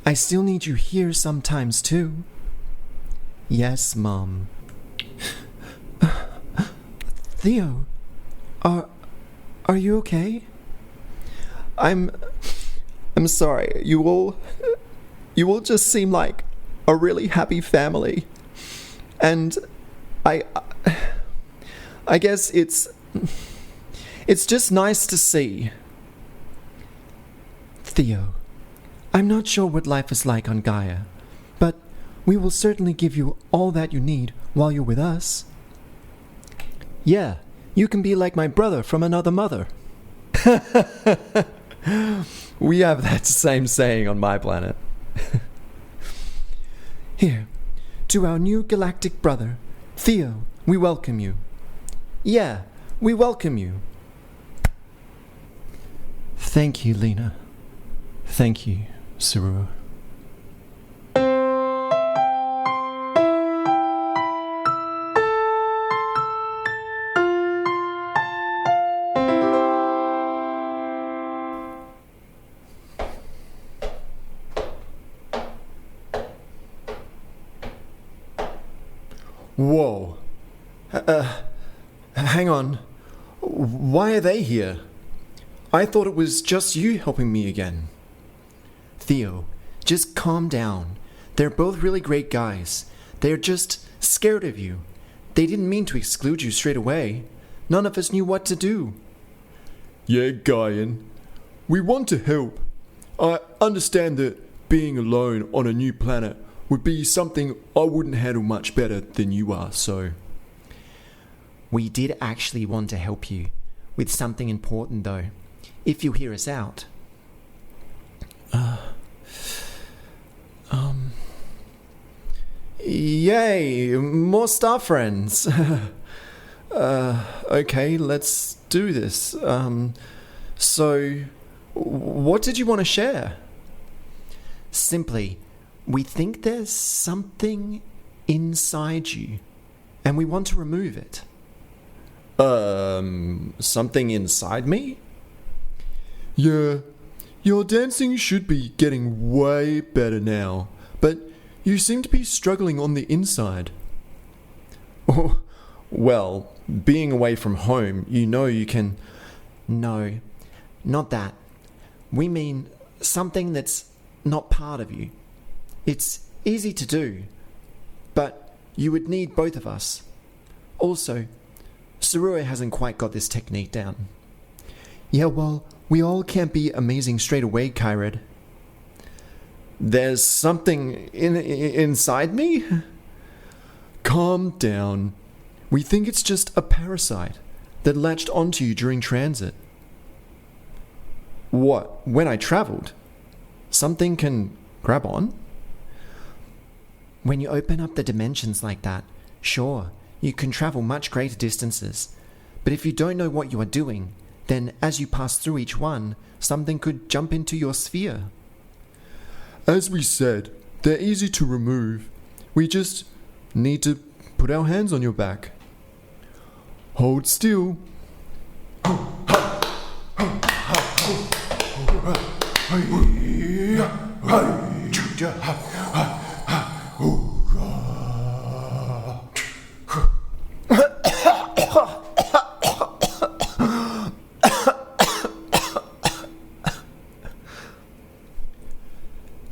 I still need you here sometimes, too. Yes, Mom. Theo, are you okay? I'm sorry. You all just seem like a really happy family. And I guess it's just nice to see. Theo, I'm not sure what life is like on Gaia, but we will certainly give you all that you need while you're with us. Yeah, you can be like my brother from another mother. We have that same saying on my planet. Here, to our new galactic brother, Theo, we welcome you. Yeah, we welcome you. Thank you, Lena. Thank you, Saruo. Whoa. Hang on. Why are they here? I thought it was just you helping me again. Theo, just calm down. They're both really great guys. They're just scared of you. They didn't mean to exclude you straight away. None of us knew what to do. Yeah, Gaian. We want to help. I understand that being alone on a new planet would be something I wouldn't handle much better than you are, so... We did actually want to help you with something important, though, if you hear us out. Yay, more star friends. Okay, let's do this. So, what did you want to share? Simply, we think there's something inside you, and we want to remove it. Something inside me? Yeah, your dancing should be getting way better now, but you seem to be struggling on the inside. Oh, well, being away from home, you can... No, not that. We mean something that's not part of you. It's easy to do, but you would need both of us. Also, Saruo hasn't quite got this technique down. Yeah, well, we all can't be amazing straight away, Kyred. There's something inside me? Calm down. We think it's just a parasite that latched onto you during transit. What, when I travelled? Something can grab on? When you open up the dimensions like that, sure, you can travel much greater distances. But if you don't know what you are doing, then as you pass through each one, something could jump into your sphere. As we said, they're easy to remove. We just need to put our hands on your back. Hold still.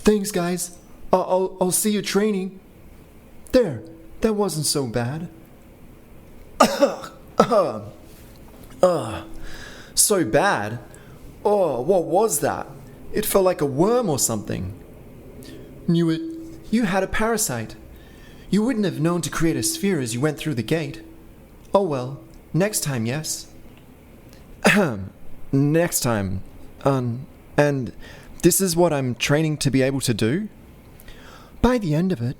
Thanks, guys. I'll see you training. There, that wasn't so bad. So bad? Oh, what was that? It felt like a worm or something. Knew it. You had a parasite. You wouldn't have known to create a sphere as you went through the gate. Oh well, next time, yes? Next time. And this is what I'm training to be able to do? By the end of it.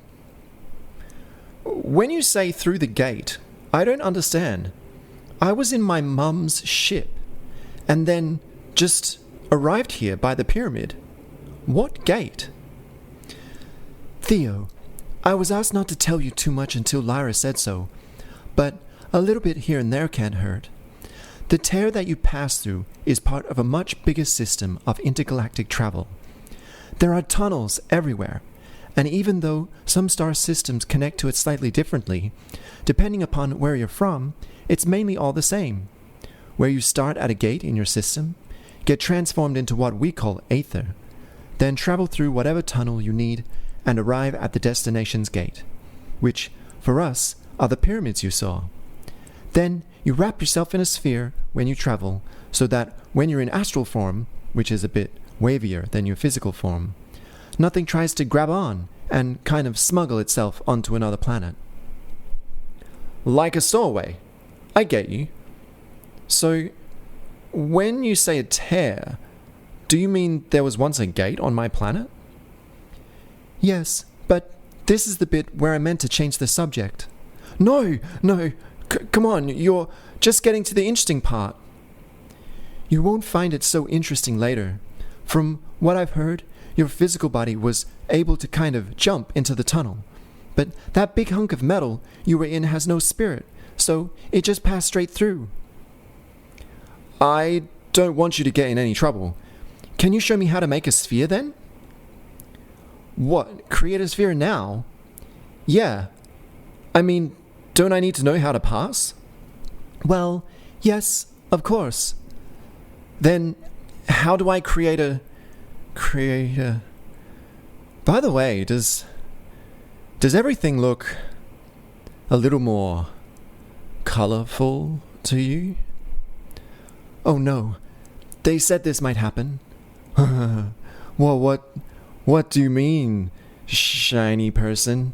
When you say through the gate, I don't understand. I was in my mum's ship, and then just arrived here by the pyramid. What gate? Theo, I was asked not to tell you too much until Lyra said so, but a little bit here and there can't hurt. The tear that you pass through is part of a much bigger system of intergalactic travel. There are tunnels everywhere, and even though some star systems connect to it slightly differently, depending upon where you're from, it's mainly all the same. Where you start at a gate in your system, get transformed into what we call aether, then travel through whatever tunnel you need and arrive at the destination's gate, which, for us, are the pyramids you saw. Then you wrap yourself in a sphere when you travel, so that when you're in astral form, which is a bit wavier than your physical form, nothing tries to grab on and kind of smuggle itself onto another planet. Like a stowaway. I get you. So, when you say a tear, do you mean there was once a gate on my planet? Yes, but this is the bit where I meant to change the subject. No, come on, you're just getting to the interesting part. You won't find it so interesting later. From what I've heard, your physical body was able to kind of jump into the tunnel. But that big hunk of metal you were in has no spirit, so it just passed straight through. I don't want you to get in any trouble. Can you show me how to make a sphere then? What, create a sphere now? Yeah. I mean, don't I need to know how to pass? Well, yes, of course. Then, how do I create a... By the way, does everything look a little more colorful to you? Oh no, they said this might happen. Well, what do you mean, shiny person?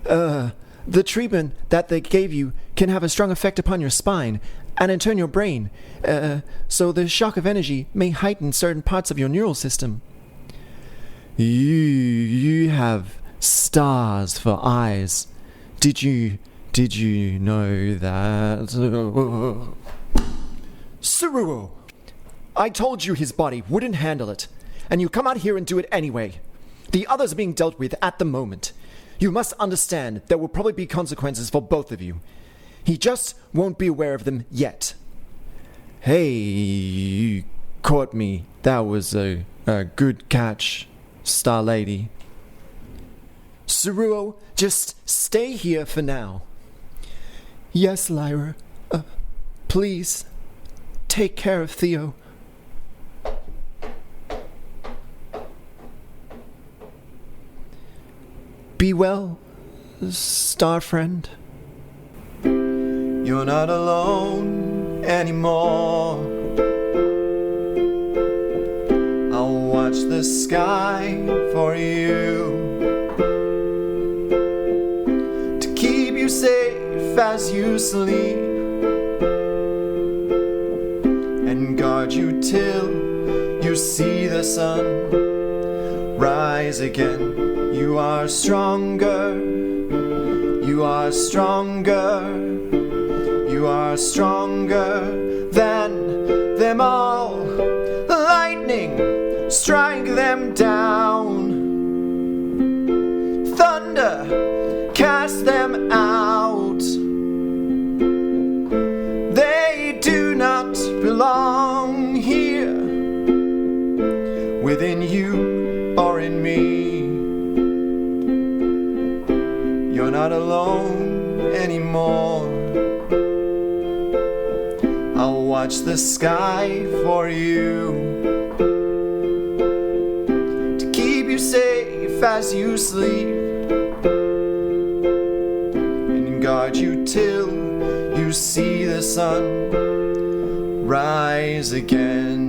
The treatment that they gave you can have a strong effect upon your spine, and in turn your brain, so the shock of energy may heighten certain parts of your neural system. You have stars for eyes. Did you know that? Suruo! I told you his body wouldn't handle it, and you come out here and do it anyway. The others are being dealt with at the moment. You must understand there will probably be consequences for both of you. He just won't be aware of them yet. Hey, you caught me. That was a good catch, Star Lady. Suruo, just stay here for now. Yes, Lyra. Please, take care of Theo. Be well, star friend. You're not alone anymore. I'll watch watch the sky for you, to keep you safe as you sleep, and guard you till you see the sun rise again. You are stronger, you are stronger, you are stronger than them all. Lightning, strike them down. Thunder, cast them out. They do not belong here, within you or in me. You're not alone anymore. I'll watch the sky for you, to keep you safe as you sleep, and guard you till you see the sun rise again.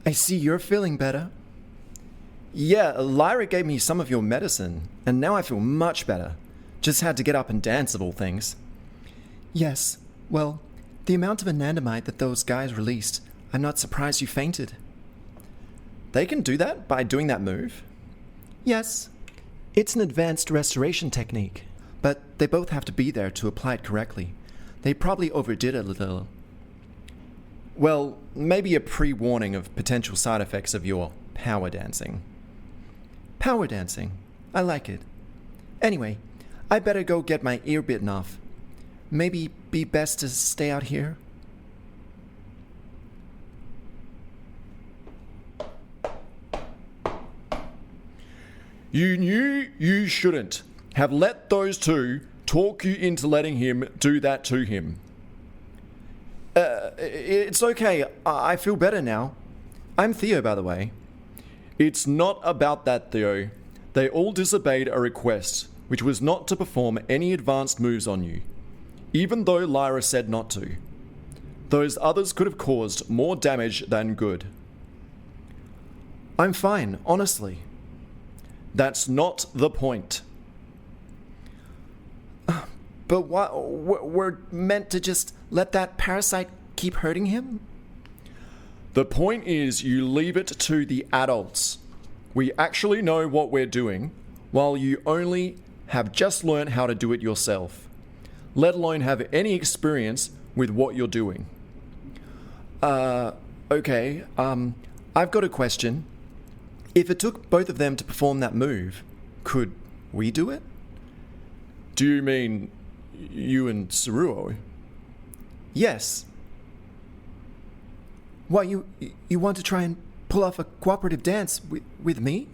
I see you're feeling better. Yeah, Lyra gave me some of your medicine, and now I feel much better. Just had to get up and dance of all things. Yes, well, the amount of anandamide that those guys released, I'm not surprised you fainted. They can do that by doing that move? Yes, it's an advanced restoration technique, but they both have to be there to apply it correctly. They probably overdid it a little. Well, maybe a pre-warning of potential side effects of your power dancing. Power dancing. I like it. Anyway, I better go get my ear bitten off. Maybe be best to stay out here? You knew you shouldn't have let those two talk you into letting him do that to him. It's okay. I feel better now. I'm Theo, by the way. It's not about that, Theo. They all disobeyed a request, which was not to perform any advanced moves on you, even though Lyra said not to. Those others could have caused more damage than good. I'm fine, honestly. That's not the point. But what? We're meant to just let that parasite keep hurting him? The point is you leave it to the adults. We actually know what we're doing, while you only have just learned how to do it yourself, let alone have any experience with what you're doing. Okay, I've got a question. If it took both of them to perform that move, could we do it? Do you mean you and Saruo? Yes. What, you want to try and pull off a cooperative dance with me?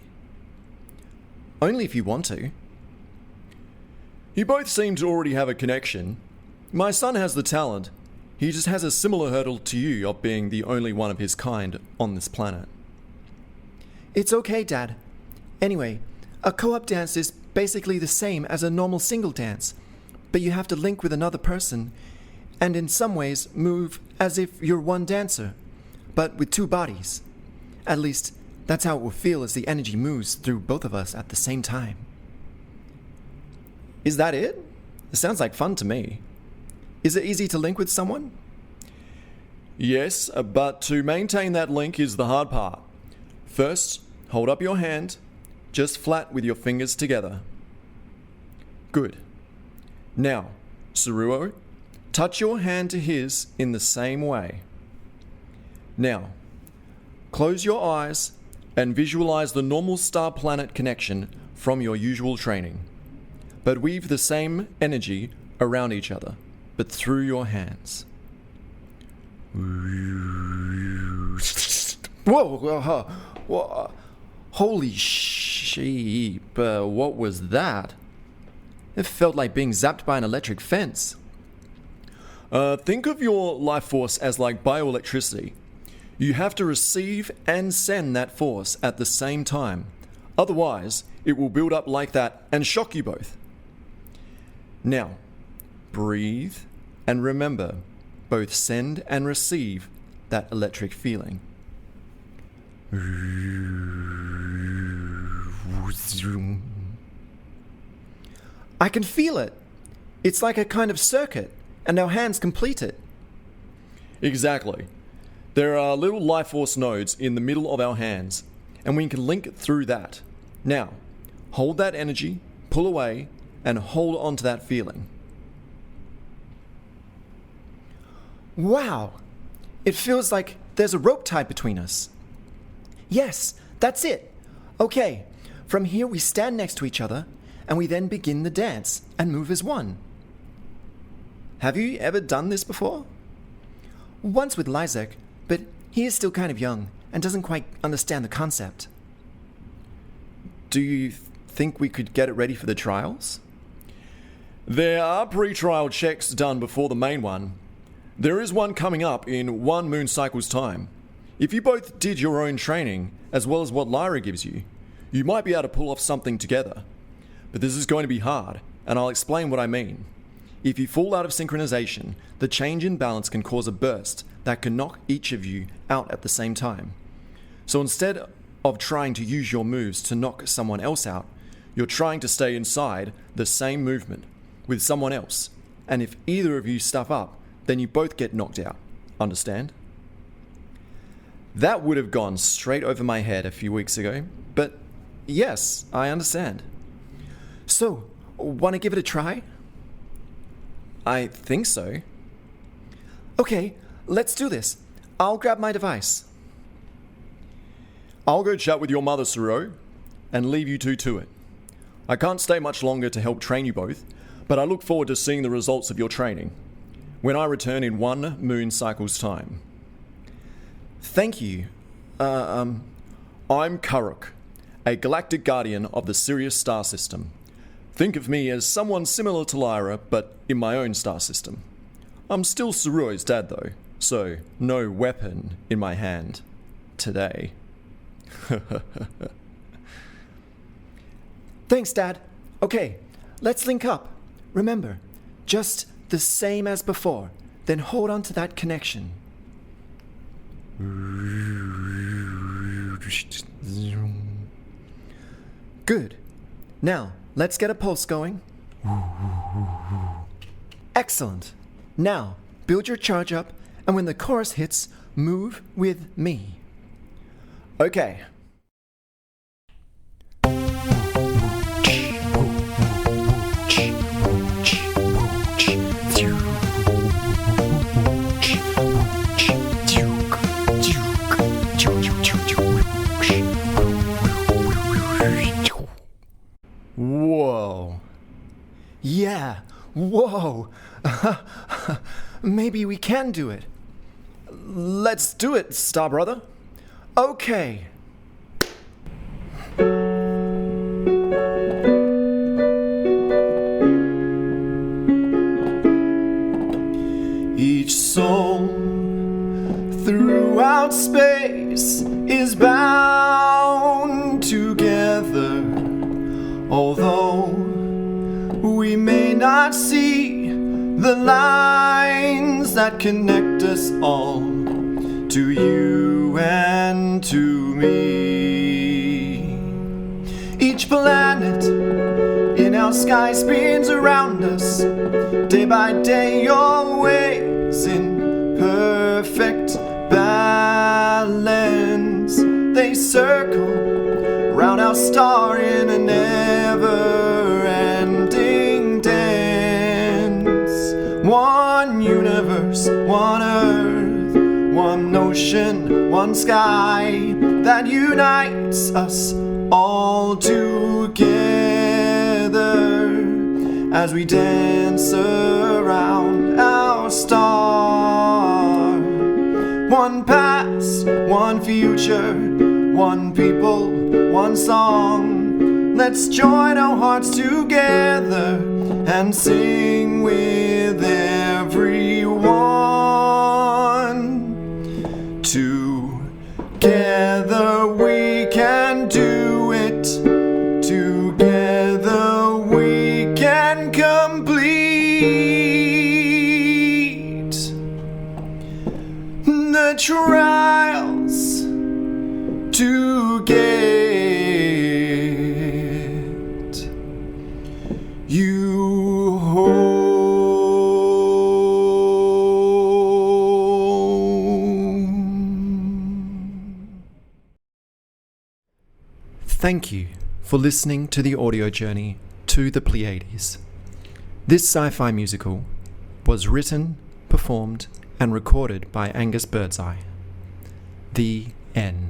Only if you want to. You both seem to already have a connection. My son has the talent. He just has a similar hurdle to you of being the only one of his kind on this planet. It's okay, Dad. Anyway, a co-op dance is basically the same as a normal single dance, but you have to link with another person, and in some ways move as if you're one dancer, but with two bodies. At least, that's how it will feel as the energy moves through both of us at the same time. Is that it? It sounds like fun to me. Is it easy to link with someone? Yes, but to maintain that link is the hard part. First, hold up your hand, just flat with your fingers together. Good. Now, Saruo, touch your hand to his in the same way. Now, close your eyes and visualize the normal star-planet connection from your usual training, but weave the same energy around each other, but through your hands. Whoa, holy sheep, what was that? It felt like being zapped by an electric fence. Think of your life force as like bioelectricity. You have to receive and send that force at the same time. Otherwise, it will build up like that and shock you both. Now, breathe and remember, both send and receive that electric feeling. I can feel it. It's like a kind of circuit, and our hands complete it. Exactly. There are little life force nodes in the middle of our hands, and we can link through that. Now, hold that energy, pull away, and hold on to that feeling. Wow! It feels like there's a rope tied between us. Yes, that's it. Okay, from here we stand next to each other, and we then begin the dance and move as one. Have you ever done this before? Once with Lizek, but he is still kind of young and doesn't quite understand the concept. Do you think we could get it ready for the trials? There are pre-trial checks done before the main one. There is one coming up in 1 moon cycle's time. If you both did your own training, as well as what Lyra gives you, you might be able to pull off something together. But this is going to be hard, and I'll explain what I mean. If you fall out of synchronization, the change in balance can cause a burst that can knock each of you out at the same time. So instead of trying to use your moves to knock someone else out, you're trying to stay inside the same movement with someone else. And if either of you stuff up, then you both get knocked out. Understand? That would have gone straight over my head a few weeks ago, but yes, I understand. So, want to give it a try? I think so. Okay, let's do this. I'll grab my device. I'll go chat with your mother, Suro, and leave you two to it. I can't stay much longer to help train you both, but I look forward to seeing the results of your training when I return in 1 moon cycle's time. Thank you. I'm Karuk, a galactic guardian of the Sirius star system. Think of me as someone similar to Lyra, but in my own star system. I'm still Suruo's dad, though, so no weapon in my hand today. Thanks, Dad. Okay, let's link up. Remember, just the same as before. Then hold on to that connection. Good. Now, let's get a pulse going. Excellent. Now, build your charge up, and when the chorus hits, move with me. Okay. Whoa. Yeah, whoa. Maybe we can do it. Let's do it, Star Brother. Okay. Each soul throughout space is bound together, although we may not see the lines that connect us all, to you and to me. Each planet in our sky spins around us, day by day, always in perfect balance. They circle round our star in a never-ending dance. One universe, one earth, one ocean, one sky that unites us all together as we dance around our star. One past, one future, one people, one song. Let's join our hearts together and sing with everyone. To the trials to get you home. Thank you for listening to the audio journey to the Pleiades. This sci-fi musical was written, performed, and recorded by Angus Birdseye. The end.